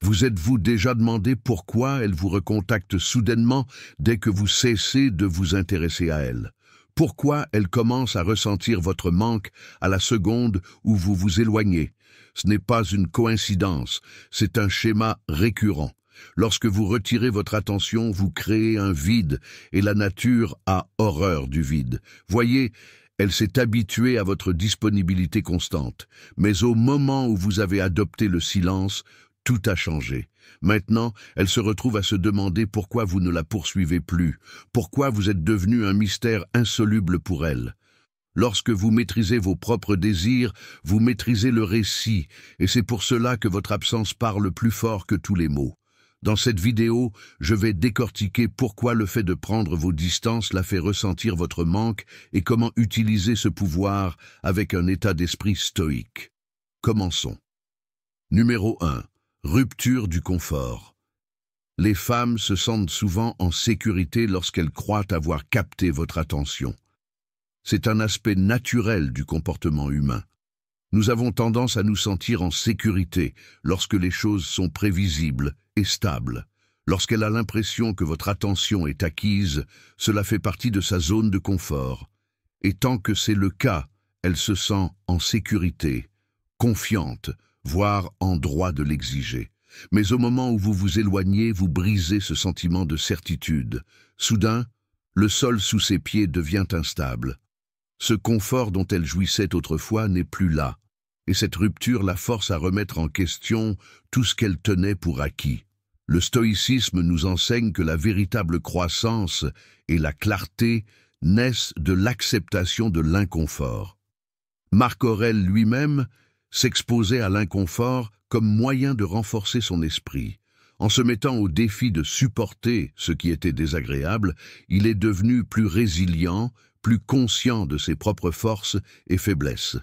Vous êtes-vous déjà demandé pourquoi elle vous recontacte soudainement dès que vous cessez de vous intéresser à elle? Pourquoi elle commence à ressentir votre manque à la seconde où vous vous éloignez? Ce n'est pas une coïncidence, c'est un schéma récurrent. Lorsque vous retirez votre attention, vous créez un vide, et la nature a horreur du vide. Voyez, elle s'est habituée à votre disponibilité constante. Mais au moment où vous avez adopté le silence, tout a changé. Maintenant, elle se retrouve à se demander pourquoi vous ne la poursuivez plus, pourquoi vous êtes devenu un mystère insoluble pour elle. Lorsque vous maîtrisez vos propres désirs, vous maîtrisez le récit, et c'est pour cela que votre absence parle plus fort que tous les mots. Dans cette vidéo, je vais décortiquer pourquoi le fait de prendre vos distances la fait ressentir votre manque et comment utiliser ce pouvoir avec un état d'esprit stoïque. Commençons. Numéro 1. Rupture du confort. Les femmes se sentent souvent en sécurité lorsqu'elles croient avoir capté votre attention. C'est un aspect naturel du comportement humain. Nous avons tendance à nous sentir en sécurité lorsque les choses sont prévisibles et stables. Lorsqu'elle a l'impression que votre attention est acquise, cela fait partie de sa zone de confort. Et tant que c'est le cas, elle se sent en sécurité, confiante, voire en droit de l'exiger. Mais au moment où vous vous éloignez, vous brisez ce sentiment de certitude. Soudain, le sol sous ses pieds devient instable. Ce confort dont elle jouissait autrefois n'est plus là, et cette rupture la force à remettre en question tout ce qu'elle tenait pour acquis. Le stoïcisme nous enseigne que la véritable croissance et la clarté naissent de l'acceptation de l'inconfort. Marc Aurèle lui-même s'exposait à l'inconfort comme moyen de renforcer son esprit. En se mettant au défi de supporter ce qui était désagréable, il est devenu plus résilient, plus conscient de ses propres forces et faiblesses.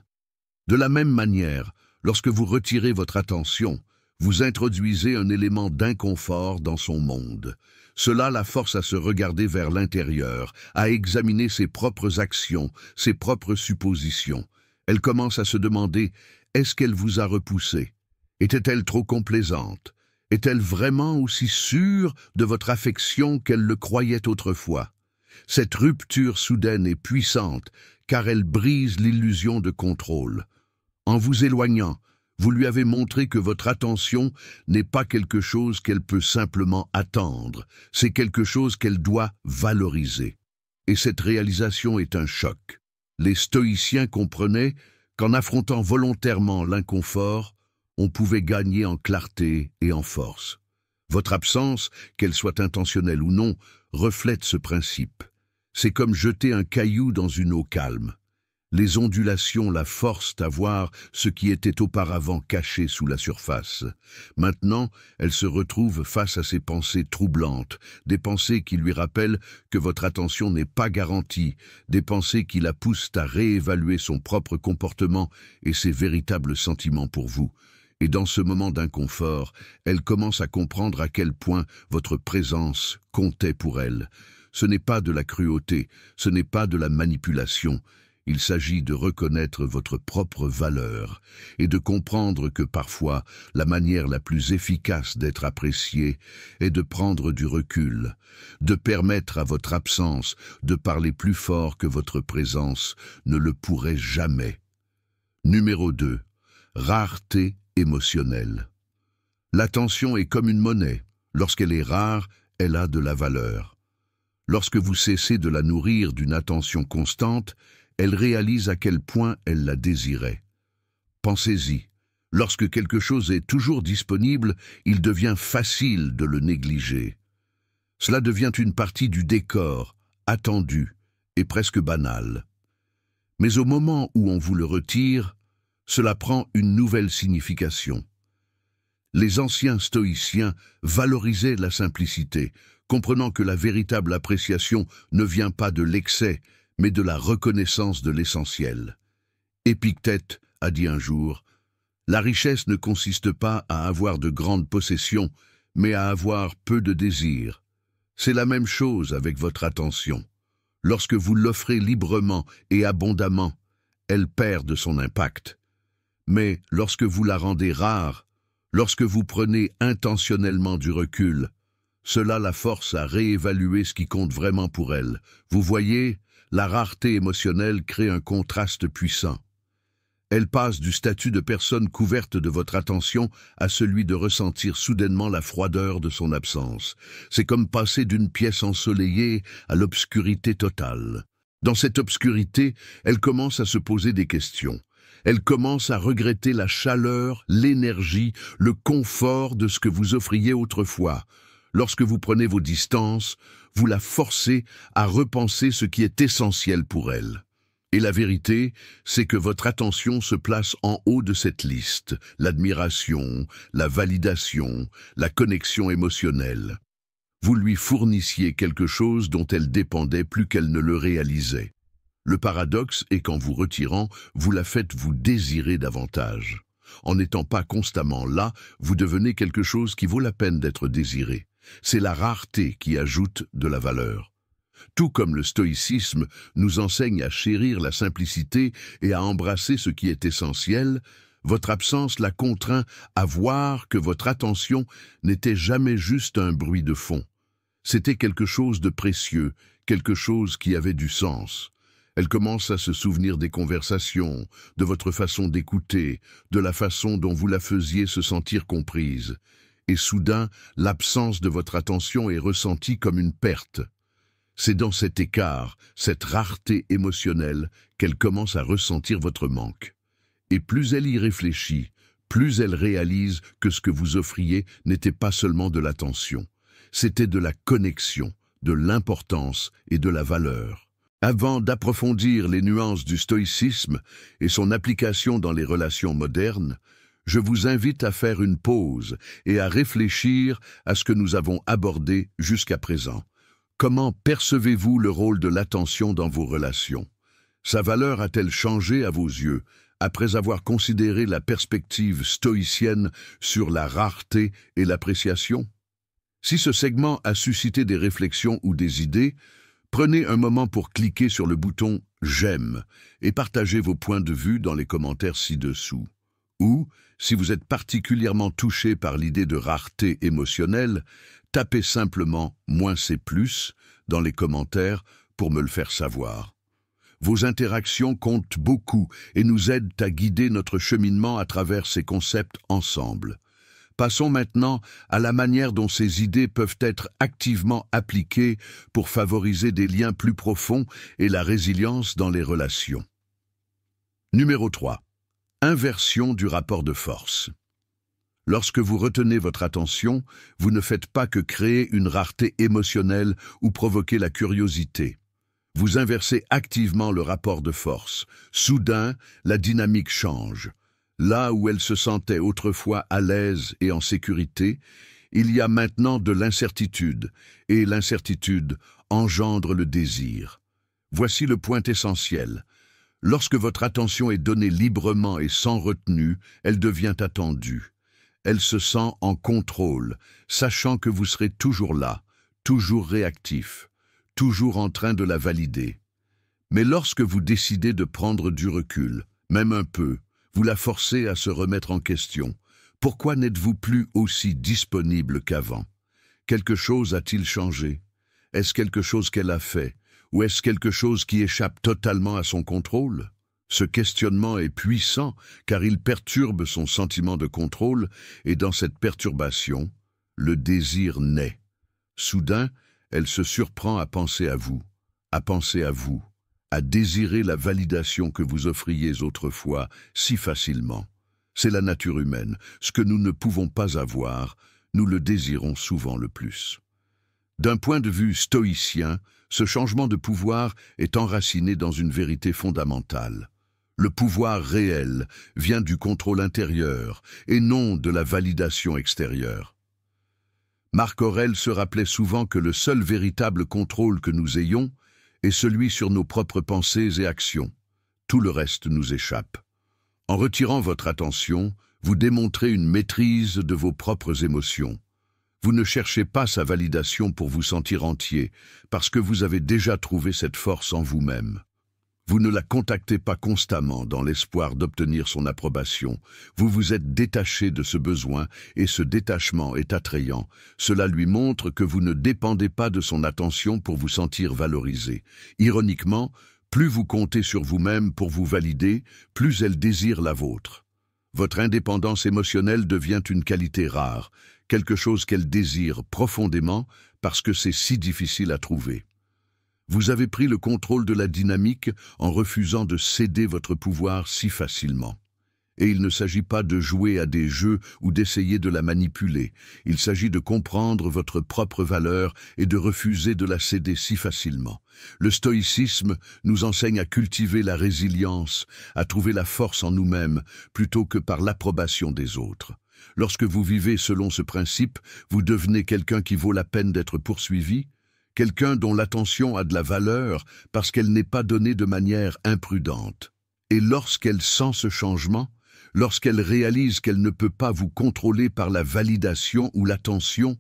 De la même manière, lorsque vous retirez votre attention, vous introduisez un élément d'inconfort dans son monde. Cela la force à se regarder vers l'intérieur, à examiner ses propres actions, ses propres suppositions. Elle commence à se demander, est-ce qu'elle vous a repoussé? Était-elle trop complaisante? Est-elle vraiment aussi sûre de votre affection qu'elle le croyait autrefois? Cette rupture soudaine est puissante, car elle brise l'illusion de contrôle. En vous éloignant, vous lui avez montré que votre attention n'est pas quelque chose qu'elle peut simplement attendre, c'est quelque chose qu'elle doit valoriser. Et cette réalisation est un choc. Les stoïciens comprenaient qu'en affrontant volontairement l'inconfort, on pouvait gagner en clarté et en force. Votre absence, qu'elle soit intentionnelle ou non, reflète ce principe. C'est comme jeter un caillou dans une eau calme. Les ondulations la forcent à voir ce qui était auparavant caché sous la surface. Maintenant, elle se retrouve face à ces pensées troublantes, des pensées qui lui rappellent que votre attention n'est pas garantie, des pensées qui la poussent à réévaluer son propre comportement et ses véritables sentiments pour vous. Et dans ce moment d'inconfort, elle commence à comprendre à quel point votre présence comptait pour elle. Ce n'est pas de la cruauté, ce n'est pas de la manipulation. Il s'agit de reconnaître votre propre valeur et de comprendre que parfois, la manière la plus efficace d'être apprécié est de prendre du recul, de permettre à votre absence de parler plus fort que votre présence ne le pourrait jamais. Numéro 2. Rareté émotionnelle. L'attention est comme une monnaie. Lorsqu'elle est rare, elle a de la valeur. Lorsque vous cessez de la nourrir d'une attention constante, elle réalise à quel point elle la désirait. Pensez-y, lorsque quelque chose est toujours disponible, il devient facile de le négliger. Cela devient une partie du décor, attendue et presque banale. Mais au moment où on vous le retire, cela prend une nouvelle signification. Les anciens stoïciens valorisaient la simplicité, comprenant que la véritable appréciation ne vient pas de l'excès, mais de la reconnaissance de l'essentiel. Épictète a dit un jour, « La richesse ne consiste pas à avoir de grandes possessions, mais à avoir peu de désirs. » C'est la même chose avec votre attention. Lorsque vous l'offrez librement et abondamment, elle perd de son impact. Mais lorsque vous la rendez rare, Lorsque vous prenez intentionnellement du recul, cela la force à réévaluer ce qui compte vraiment pour elle. Vous voyez, la rareté émotionnelle crée un contraste puissant. Elle passe du statut de personne couverte de votre attention à celui de ressentir soudainement la froideur de son absence. C'est comme passer d'une pièce ensoleillée à l'obscurité totale. Dans cette obscurité, elle commence à se poser des questions. Elle commence à regretter la chaleur, l'énergie, le confort de ce que vous offriez autrefois. Lorsque vous prenez vos distances, vous la forcez à repenser ce qui est essentiel pour elle. Et la vérité, c'est que votre attention se place en haut de cette liste, l'admiration, la validation, la connexion émotionnelle. Vous lui fournissiez quelque chose dont elle dépendait plus qu'elle ne le réalisait. Le paradoxe est qu'en vous retirant, vous la faites vous désirer davantage. En n'étant pas constamment là, vous devenez quelque chose qui vaut la peine d'être désiré. C'est la rareté qui ajoute de la valeur. Tout comme le stoïcisme nous enseigne à chérir la simplicité et à embrasser ce qui est essentiel, votre absence la contraint à voir que votre attention n'était jamais juste un bruit de fond. C'était quelque chose de précieux, quelque chose qui avait du sens. Elle commence à se souvenir des conversations, de votre façon d'écouter, de la façon dont vous la faisiez se sentir comprise. Et soudain, l'absence de votre attention est ressentie comme une perte. C'est dans cet écart, cette rareté émotionnelle, qu'elle commence à ressentir votre manque. Et plus elle y réfléchit, plus elle réalise que ce que vous offriez n'était pas seulement de l'attention. C'était de la connexion, de l'importance et de la valeur. Avant d'approfondir les nuances du stoïcisme et son application dans les relations modernes, je vous invite à faire une pause et à réfléchir à ce que nous avons abordé jusqu'à présent. Comment percevez-vous le rôle de l'attention dans vos relations? Sa valeur a-t-elle changé à vos yeux après avoir considéré la perspective stoïcienne sur la rareté et l'appréciation? Si ce segment a suscité des réflexions ou des idées, prenez un moment pour cliquer sur le bouton « J'aime » et partagez vos points de vue dans les commentaires ci-dessous. Ou, si vous êtes particulièrement touché par l'idée de rareté émotionnelle, tapez simplement « moins c'est plus » dans les commentaires pour me le faire savoir. Vos interactions comptent beaucoup et nous aident à guider notre cheminement à travers ces concepts ensemble. Passons maintenant à la manière dont ces idées peuvent être activement appliquées pour favoriser des liens plus profonds et la résilience dans les relations. Numéro 3. Inversion du rapport de force. Lorsque vous retenez votre attention, vous ne faites pas que créer une rareté émotionnelle ou provoquer la curiosité. Vous inversez activement le rapport de force. Soudain, la dynamique change. Là où elle se sentait autrefois à l'aise et en sécurité, il y a maintenant de l'incertitude, et l'incertitude engendre le désir. Voici le point essentiel. Lorsque votre attention est donnée librement et sans retenue, elle devient attendue. Elle se sent en contrôle, sachant que vous serez toujours là, toujours réactif, toujours en train de la valider. Mais lorsque vous décidez de prendre du recul, même un peu, vous la forcez à se remettre en question. Pourquoi n'êtes-vous plus aussi disponible qu'avant? Quelque chose a-t-il changé? Est-ce quelque chose qu'elle a fait? Ou est-ce quelque chose qui échappe totalement à son contrôle? Ce questionnement est puissant car il perturbe son sentiment de contrôle et dans cette perturbation, le désir naît. Soudain, elle se surprend à penser à vous, à désirer la validation que vous offriez autrefois si facilement. C'est la nature humaine. Ce que nous ne pouvons pas avoir, nous le désirons souvent le plus. D'un point de vue stoïcien, ce changement de pouvoir est enraciné dans une vérité fondamentale. Le pouvoir réel vient du contrôle intérieur et non de la validation extérieure. Marc Aurèle se rappelait souvent que le seul véritable contrôle que nous ayons est celui sur nos propres pensées et actions. Tout le reste nous échappe. En retirant votre attention, vous démontrez une maîtrise de vos propres émotions. Vous ne cherchez pas sa validation pour vous sentir entier, parce que vous avez déjà trouvé cette force en vous-même. Vous ne la contactez pas constamment dans l'espoir d'obtenir son approbation. Vous vous êtes détaché de ce besoin et ce détachement est attrayant. Cela lui montre que vous ne dépendez pas de son attention pour vous sentir valorisé. Ironiquement, plus vous comptez sur vous-même pour vous valider, plus elle désire la vôtre. Votre indépendance émotionnelle devient une qualité rare, quelque chose qu'elle désire profondément parce que c'est si difficile à trouver. Vous avez pris le contrôle de la dynamique en refusant de céder votre pouvoir si facilement. Et il ne s'agit pas de jouer à des jeux ou d'essayer de la manipuler. Il s'agit de comprendre votre propre valeur et de refuser de la céder si facilement. Le stoïcisme nous enseigne à cultiver la résilience, à trouver la force en nous-mêmes, plutôt que par l'approbation des autres. Lorsque vous vivez selon ce principe, vous devenez quelqu'un qui vaut la peine d'être poursuivi, quelqu'un dont l'attention a de la valeur parce qu'elle n'est pas donnée de manière imprudente. Et lorsqu'elle sent ce changement, lorsqu'elle réalise qu'elle ne peut pas vous contrôler par la validation ou l'attention,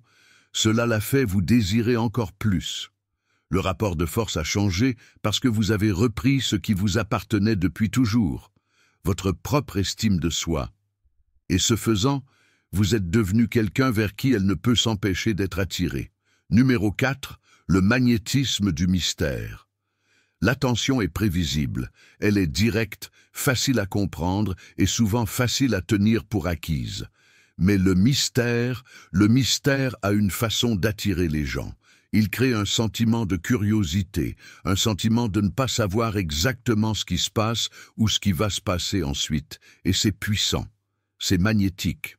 cela la fait vous désirer encore plus. Le rapport de force a changé parce que vous avez repris ce qui vous appartenait depuis toujours, votre propre estime de soi. Et ce faisant, vous êtes devenu quelqu'un vers qui elle ne peut s'empêcher d'être attirée. Numéro 4. Le magnétisme du mystère. L'attention est prévisible, elle est directe, facile à comprendre et souvent facile à tenir pour acquise. Mais le mystère a une façon d'attirer les gens. Il crée un sentiment de curiosité, un sentiment de ne pas savoir exactement ce qui se passe ou ce qui va se passer ensuite. Et c'est puissant, c'est magnétique.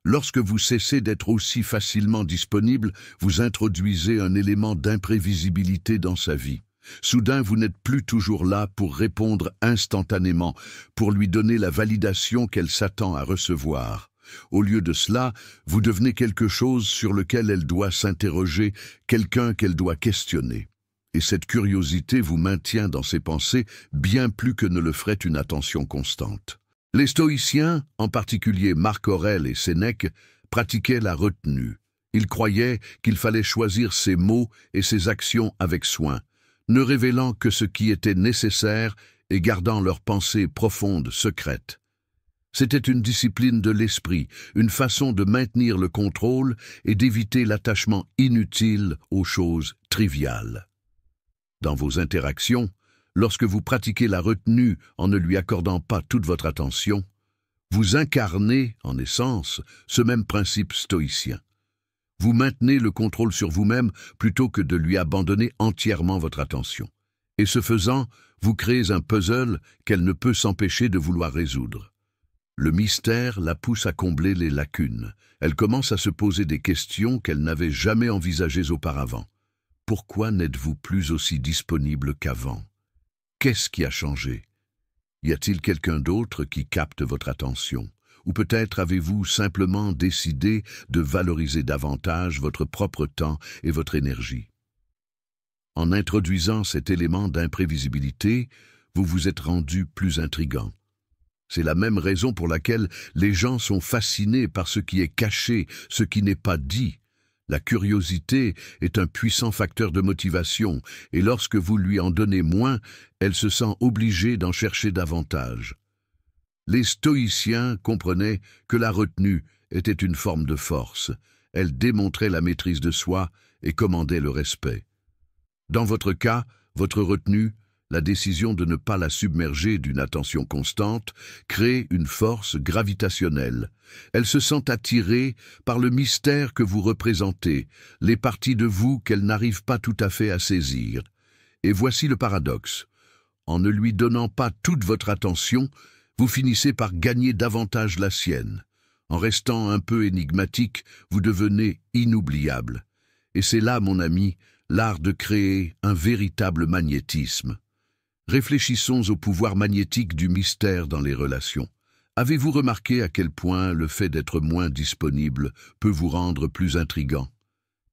Lorsque vous cessez d'être aussi facilement disponible, vous introduisez un élément d'imprévisibilité dans sa vie. Soudain, vous n'êtes plus toujours là pour répondre instantanément, pour lui donner la validation qu'elle s'attend à recevoir. Au lieu de cela, vous devenez quelque chose sur lequel elle doit s'interroger, quelqu'un qu'elle doit questionner. Et cette curiosité vous maintient dans ses pensées bien plus que ne le ferait une attention constante. Les stoïciens, en particulier Marc Aurèle et Sénèque, pratiquaient la retenue. Ils croyaient qu'il fallait choisir ses mots et ses actions avec soin, ne révélant que ce qui était nécessaire et gardant leurs pensées profondes secrètes. C'était une discipline de l'esprit, une façon de maintenir le contrôle et d'éviter l'attachement inutile aux choses triviales. Dans vos interactions, lorsque vous pratiquez la retenue en ne lui accordant pas toute votre attention, vous incarnez, en essence, ce même principe stoïcien. Vous maintenez le contrôle sur vous-même plutôt que de lui abandonner entièrement votre attention. Et ce faisant, vous créez un puzzle qu'elle ne peut s'empêcher de vouloir résoudre. Le mystère la pousse à combler les lacunes. Elle commence à se poser des questions qu'elle n'avait jamais envisagées auparavant. Pourquoi n'êtes-vous plus aussi disponible qu'avant ? Qu'est-ce qui a changé? Y a-t-il quelqu'un d'autre qui capte votre attention? Ou peut-être avez-vous simplement décidé de valoriser davantage votre propre temps et votre énergie? En introduisant cet élément d'imprévisibilité, vous vous êtes rendu plus intrigant. C'est la même raison pour laquelle les gens sont fascinés par ce qui est caché, ce qui n'est pas dit. La curiosité est un puissant facteur de motivation, et lorsque vous lui en donnez moins, elle se sent obligée d'en chercher davantage. Les stoïciens comprenaient que la retenue était une forme de force. Elle démontrait la maîtrise de soi et commandait le respect. Dans votre cas, votre retenue, la décision de ne pas la submerger d'une attention constante, crée une force gravitationnelle. Elle se sent attirée par le mystère que vous représentez, les parties de vous qu'elle n'arrive pas tout à fait à saisir. Et voici le paradoxe. En ne lui donnant pas toute votre attention, vous finissez par gagner davantage la sienne. En restant un peu énigmatique, vous devenez inoubliable. Et c'est là, mon ami, l'art de créer un véritable magnétisme. Réfléchissons au pouvoir magnétique du mystère dans les relations. Avez-vous remarqué à quel point le fait d'être moins disponible peut vous rendre plus intrigant?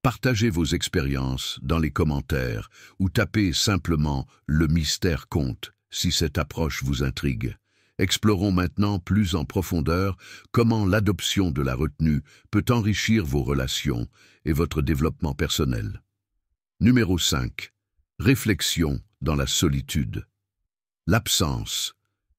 Partagez vos expériences dans les commentaires ou tapez simplement « Le mystère compte » si cette approche vous intrigue. Explorons maintenant plus en profondeur comment l'adoption de la retenue peut enrichir vos relations et votre développement personnel. Numéro 5. Réflexion dans la solitude. L'absence,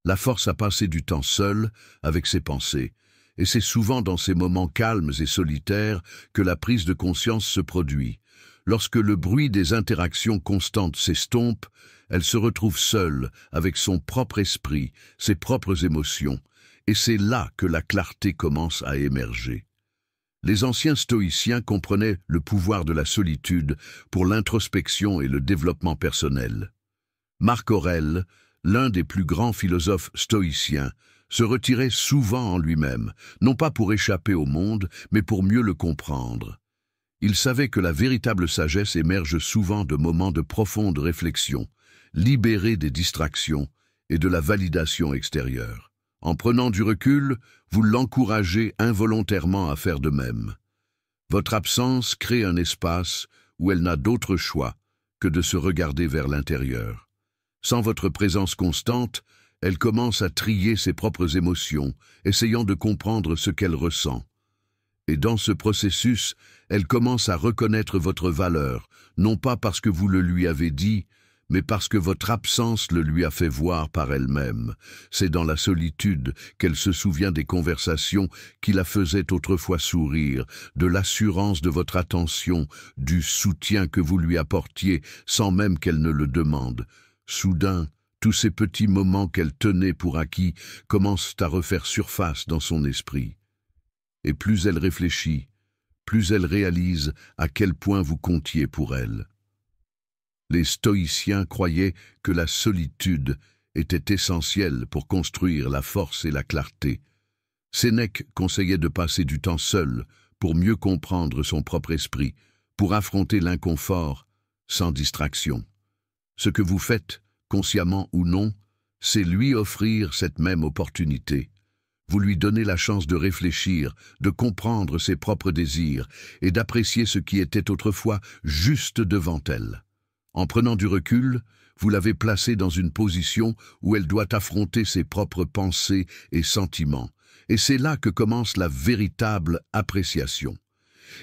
la force à passer du temps seul avec ses pensées, et c'est souvent dans ces moments calmes et solitaires que la prise de conscience se produit. Lorsque le bruit des interactions constantes s'estompe, elle se retrouve seule avec son propre esprit, ses propres émotions, et c'est là que la clarté commence à émerger. Les anciens stoïciens comprenaient le pouvoir de la solitude pour l'introspection et le développement personnel. Marc Aurèle, l'un des plus grands philosophes stoïciens, se retirait souvent en lui-même, non pas pour échapper au monde, mais pour mieux le comprendre. Il savait que la véritable sagesse émerge souvent de moments de profonde réflexion, libérés des distractions et de la validation extérieure. En prenant du recul, vous l'encouragez involontairement à faire de même. Votre absence crée un espace où elle n'a d'autre choix que de se regarder vers l'intérieur. Sans votre présence constante, elle commence à trier ses propres émotions, essayant de comprendre ce qu'elle ressent. Et dans ce processus, elle commence à reconnaître votre valeur, non pas parce que vous le lui avez dit, mais parce que votre absence le lui a fait voir par elle-même. C'est dans la solitude qu'elle se souvient des conversations qui la faisaient autrefois sourire, de l'assurance de votre attention, du soutien que vous lui apportiez sans même qu'elle ne le demande. Soudain, tous ces petits moments qu'elle tenait pour acquis commencent à refaire surface dans son esprit. Et plus elle réfléchit, plus elle réalise à quel point vous comptiez pour elle. Les stoïciens croyaient que la solitude était essentielle pour construire la force et la clarté. Sénèque conseillait de passer du temps seul pour mieux comprendre son propre esprit, pour affronter l'inconfort sans distraction. Ce que vous faites, consciemment ou non, c'est lui offrir cette même opportunité. Vous lui donnez la chance de réfléchir, de comprendre ses propres désirs et d'apprécier ce qui était autrefois juste devant elle. En prenant du recul, vous l'avez placée dans une position où elle doit affronter ses propres pensées et sentiments. Et c'est là que commence la véritable appréciation.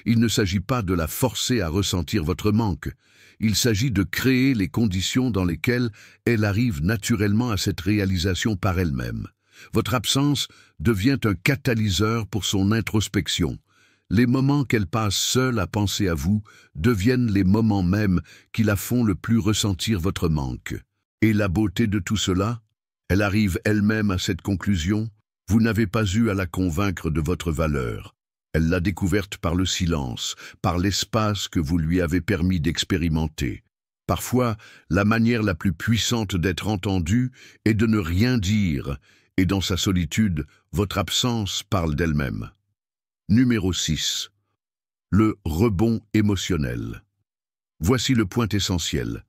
Il ne s'agit pas de la forcer à ressentir votre manque. Il s'agit de créer les conditions dans lesquelles elle arrive naturellement à cette réalisation par elle-même. Votre absence devient un catalyseur pour son introspection. Les moments qu'elle passe seule à penser à vous deviennent les moments mêmes qui la font le plus ressentir votre manque. Et la beauté de tout cela, elle arrive elle-même à cette conclusion. Vous n'avez pas eu à la convaincre de votre valeur. Elle l'a découverte par le silence, par l'espace que vous lui avez permis d'expérimenter. Parfois, la manière la plus puissante d'être entendue est de ne rien dire, et dans sa solitude, votre absence parle d'elle-même. Numéro 6. Le rebond émotionnel. Voici le point essentiel.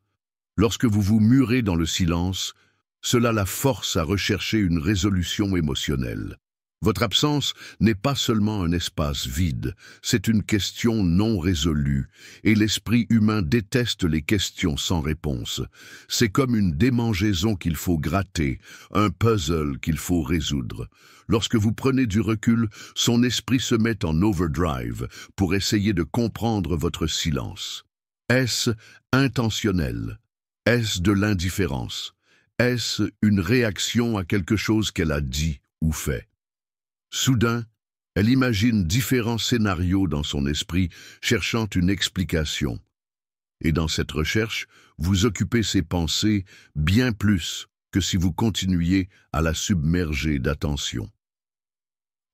Lorsque vous vous murez dans le silence, cela la force à rechercher une résolution émotionnelle. Votre absence n'est pas seulement un espace vide, c'est une question non résolue, et l'esprit humain déteste les questions sans réponse. C'est comme une démangeaison qu'il faut gratter, un puzzle qu'il faut résoudre. Lorsque vous prenez du recul, son esprit se met en overdrive pour essayer de comprendre votre silence. Est-ce intentionnel? Est-ce de l'indifférence? Est-ce une réaction à quelque chose qu'elle a dit ou fait? Soudain, elle imagine différents scénarios dans son esprit, cherchant une explication. Et dans cette recherche, vous occupez ses pensées bien plus que si vous continuiez à la submerger d'attention.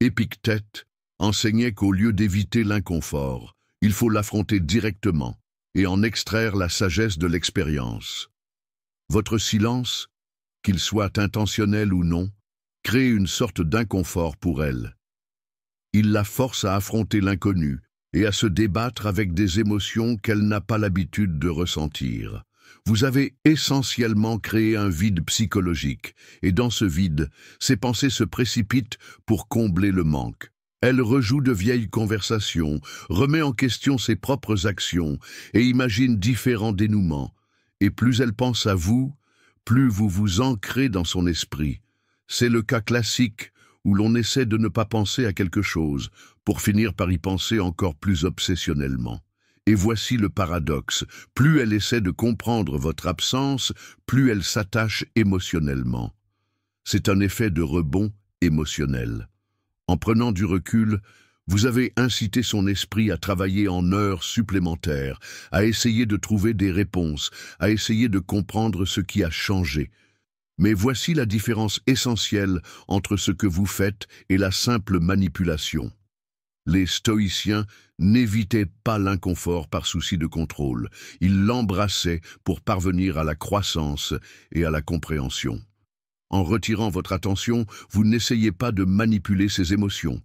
Épictète enseignait qu'au lieu d'éviter l'inconfort, il faut l'affronter directement et en extraire la sagesse de l'expérience. Votre silence, qu'il soit intentionnel ou non, crée une sorte d'inconfort pour elle. Il la force à affronter l'inconnu et à se débattre avec des émotions qu'elle n'a pas l'habitude de ressentir. Vous avez essentiellement créé un vide psychologique, et dans ce vide, ses pensées se précipitent pour combler le manque. Elle rejoue de vieilles conversations, remet en question ses propres actions et imagine différents dénouements. Et plus elle pense à vous, plus vous vous ancrez dans son esprit. C'est le cas classique où l'on essaie de ne pas penser à quelque chose pour finir par y penser encore plus obsessionnellement. Et voici le paradoxe. Plus elle essaie de comprendre votre absence, plus elle s'attache émotionnellement. C'est un effet de rebond émotionnel. En prenant du recul, vous avez incité son esprit à travailler en heures supplémentaires, à essayer de trouver des réponses, à essayer de comprendre ce qui a changé. Mais voici la différence essentielle entre ce que vous faites et la simple manipulation. Les stoïciens n'évitaient pas l'inconfort par souci de contrôle. Ils l'embrassaient pour parvenir à la croissance et à la compréhension. En retirant votre attention, vous n'essayez pas de manipuler ses émotions.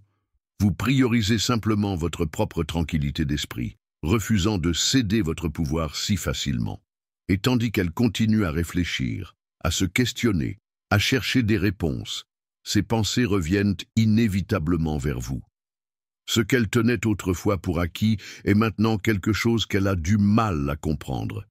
Vous priorisez simplement votre propre tranquillité d'esprit, refusant de céder votre pouvoir si facilement. Et tandis qu'elle continue à réfléchir, à se questionner, à chercher des réponses, ses pensées reviennent inévitablement vers vous. Ce qu'elle tenait autrefois pour acquis est maintenant quelque chose qu'elle a du mal à comprendre.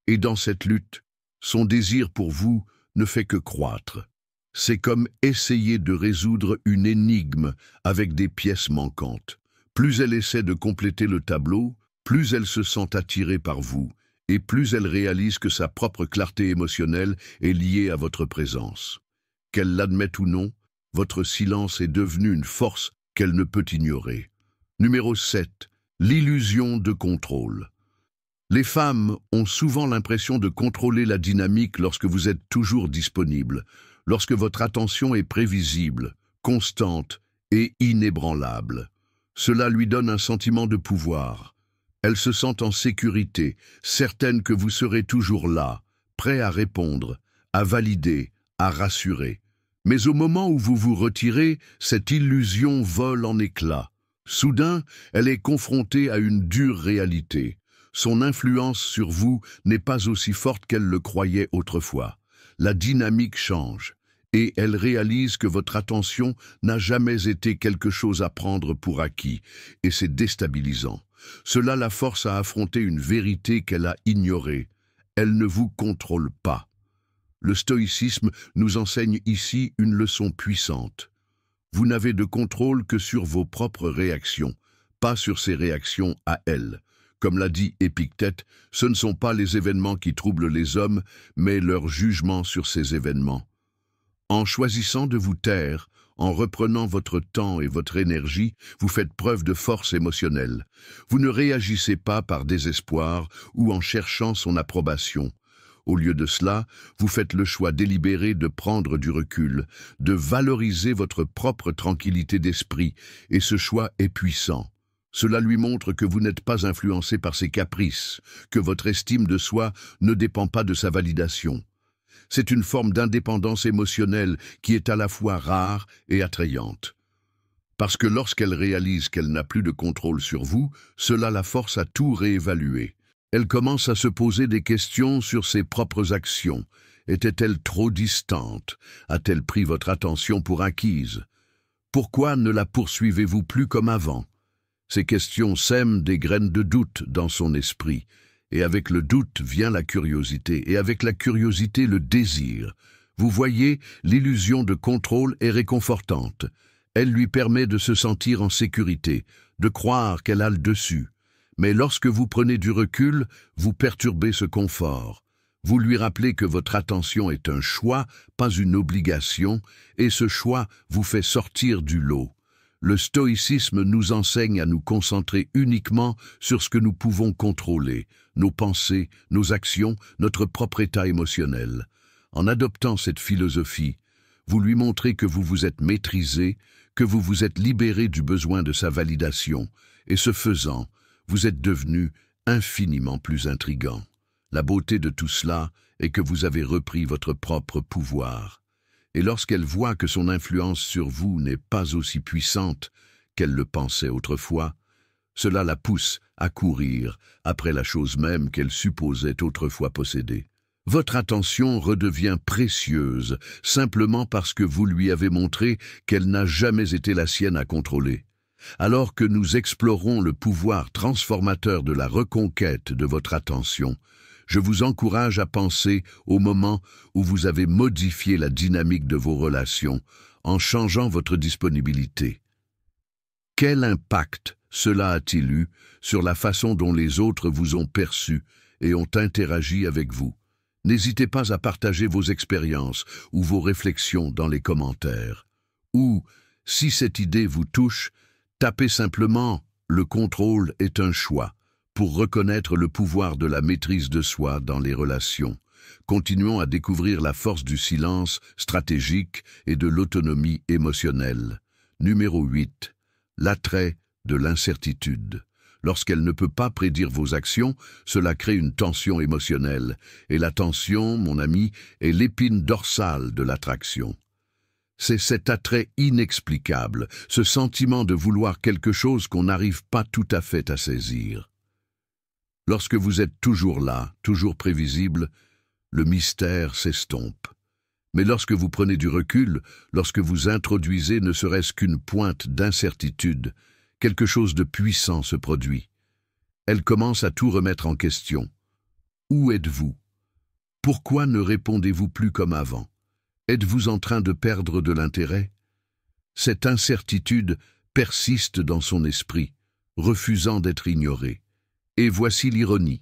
Et dans cette lutte, son désir pour vous ne fait que croître. C'est comme essayer de résoudre une énigme avec des pièces manquantes. Plus elle essaie de compléter le tableau, plus elle se sent attirée par vous, et plus elle réalise que sa propre clarté émotionnelle est liée à votre présence. Qu'elle l'admette ou non, votre silence est devenu une force qu'elle ne peut ignorer. Numéro 7. L'illusion de contrôle. Les femmes ont souvent l'impression de contrôler la dynamique lorsque vous êtes toujours disponible, lorsque votre attention est prévisible, constante et inébranlable. Cela lui donne un sentiment de pouvoir. Elles se sentent en sécurité, certaines que vous serez toujours là, prêt à répondre, à valider, à rassurer. Mais au moment où vous vous retirez, cette illusion vole en éclats. Soudain, elle est confrontée à une dure réalité. Son influence sur vous n'est pas aussi forte qu'elle le croyait autrefois. La dynamique change, et elle réalise que votre attention n'a jamais été quelque chose à prendre pour acquis, et c'est déstabilisant. Cela la force à affronter une vérité qu'elle a ignorée. Elle ne vous contrôle pas. Le stoïcisme nous enseigne ici une leçon puissante. Vous n'avez de contrôle que sur vos propres réactions, pas sur ses réactions à elle. Comme l'a dit Épictète, ce ne sont pas les événements qui troublent les hommes, mais leur jugement sur ces événements. En choisissant de vous taire, en reprenant votre temps et votre énergie, vous faites preuve de force émotionnelle. Vous ne réagissez pas par désespoir ou en cherchant son approbation. Au lieu de cela, vous faites le choix délibéré de prendre du recul, de valoriser votre propre tranquillité d'esprit, et ce choix est puissant. Cela lui montre que vous n'êtes pas influencé par ses caprices, que votre estime de soi ne dépend pas de sa validation. C'est une forme d'indépendance émotionnelle qui est à la fois rare et attrayante. Parce que lorsqu'elle réalise qu'elle n'a plus de contrôle sur vous, cela la force à tout réévaluer. Elle commence à se poser des questions sur ses propres actions. Était-elle trop distante? A-t-elle pris votre attention pour acquise? Pourquoi ne la poursuivez-vous plus comme avant? Ces questions sèment des graines de doute dans son esprit. Et avec le doute vient la curiosité, et avec la curiosité le désir. Vous voyez, l'illusion de contrôle est réconfortante. Elle lui permet de se sentir en sécurité, de croire qu'elle a le dessus. Mais lorsque vous prenez du recul, vous perturbez ce confort. Vous lui rappelez que votre attention est un choix, pas une obligation, et ce choix vous fait sortir du lot. Le stoïcisme nous enseigne à nous concentrer uniquement sur ce que nous pouvons contrôler, nos pensées, nos actions, notre propre état émotionnel. En adoptant cette philosophie, vous lui montrez que vous vous êtes maîtrisé, que vous vous êtes libéré du besoin de sa validation, et ce faisant, vous êtes devenu infiniment plus intrigant. La beauté de tout cela est que vous avez repris votre propre pouvoir. Et lorsqu'elle voit que son influence sur vous n'est pas aussi puissante qu'elle le pensait autrefois, cela la pousse à courir après la chose même qu'elle supposait autrefois posséder. Votre attention redevient précieuse simplement parce que vous lui avez montré qu'elle n'a jamais été la sienne à contrôler. Alors que nous explorons le pouvoir transformateur de la reconquête de votre attention, je vous encourage à penser au moment où vous avez modifié la dynamique de vos relations en changeant votre disponibilité. Quel impact cela a-t-il eu sur la façon dont les autres vous ont perçu et ont interagi avec vous? N'hésitez pas à partager vos expériences ou vos réflexions dans les commentaires. Ou, si cette idée vous touche, tapez simplement « Le contrôle est un choix » pour reconnaître le pouvoir de la maîtrise de soi dans les relations. Continuons à découvrir la force du silence stratégique et de l'autonomie émotionnelle. Numéro 8. L'attrait de l'incertitude. Lorsqu'elle ne peut pas prédire vos actions, cela crée une tension émotionnelle. Et la tension, mon ami, est l'épine dorsale de l'attraction. C'est cet attrait inexplicable, ce sentiment de vouloir quelque chose qu'on n'arrive pas tout à fait à saisir. Lorsque vous êtes toujours là, toujours prévisible, le mystère s'estompe. Mais lorsque vous prenez du recul, lorsque vous introduisez ne serait-ce qu'une pointe d'incertitude, quelque chose de puissant se produit. Elle commence à tout remettre en question. Où êtes-vous? Pourquoi ne répondez-vous plus comme avant? Êtes-vous en train de perdre de l'intérêt? Cette incertitude persiste dans son esprit, refusant d'être ignorée. Et voici l'ironie.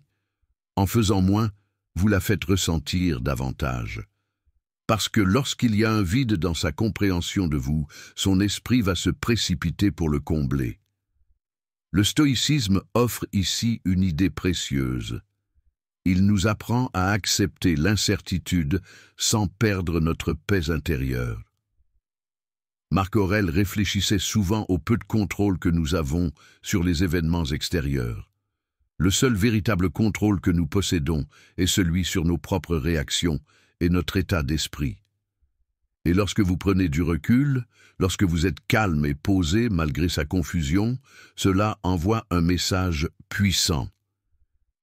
En faisant moins, vous la faites ressentir davantage. Parce que lorsqu'il y a un vide dans sa compréhension de vous, son esprit va se précipiter pour le combler. Le stoïcisme offre ici une idée précieuse. Il nous apprend à accepter l'incertitude sans perdre notre paix intérieure. Marc Aurèle réfléchissait souvent au peu de contrôle que nous avons sur les événements extérieurs. Le seul véritable contrôle que nous possédons est celui sur nos propres réactions et notre état d'esprit. Et lorsque vous prenez du recul, lorsque vous êtes calme et posé malgré sa confusion, cela envoie un message puissant.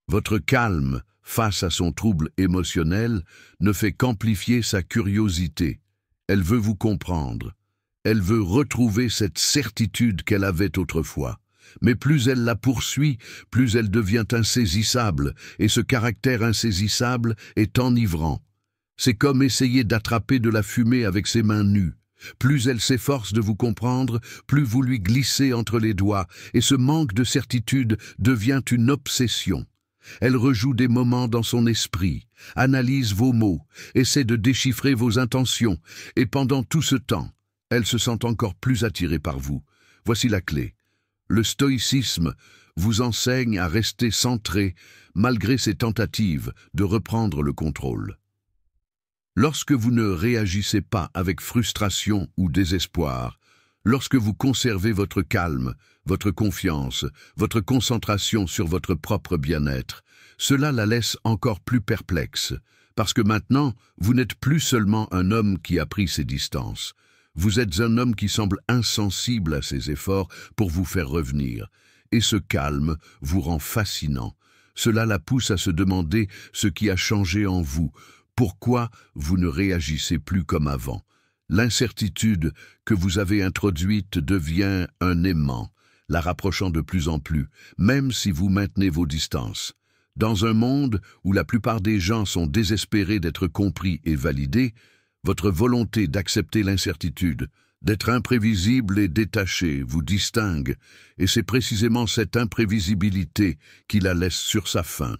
Votre calme face à son trouble émotionnel ne fait qu'amplifier sa curiosité. Elle veut vous comprendre. Elle veut retrouver cette certitude qu'elle avait autrefois. Mais plus elle la poursuit, plus elle devient insaisissable, et ce caractère insaisissable est enivrant. C'est comme essayer d'attraper de la fumée avec ses mains nues. Plus elle s'efforce de vous comprendre, plus vous lui glissez entre les doigts, et ce manque de certitude devient une obsession. Elle rejoue des moments dans son esprit, analyse vos mots, essaie de déchiffrer vos intentions, et pendant tout ce temps, elle se sent encore plus attirée par vous. Voici la clé. Le stoïcisme vous enseigne à rester centré malgré ses tentatives de reprendre le contrôle. Lorsque vous ne réagissez pas avec frustration ou désespoir, lorsque vous conservez votre calme, votre confiance, votre concentration sur votre propre bien-être, cela la laisse encore plus perplexe, parce que maintenant, vous n'êtes plus seulement un homme qui a pris ses distances. Vous êtes un homme qui semble insensible à ses efforts pour vous faire revenir, et ce calme vous rend fascinant. Cela la pousse à se demander ce qui a changé en vous, pourquoi vous ne réagissez plus comme avant. L'incertitude que vous avez introduite devient un aimant, la rapprochant de plus en plus, même si vous maintenez vos distances. Dans un monde où la plupart des gens sont désespérés d'être compris et validés, votre volonté d'accepter l'incertitude, d'être imprévisible et détaché vous distingue, et c'est précisément cette imprévisibilité qui la laisse sur sa faim.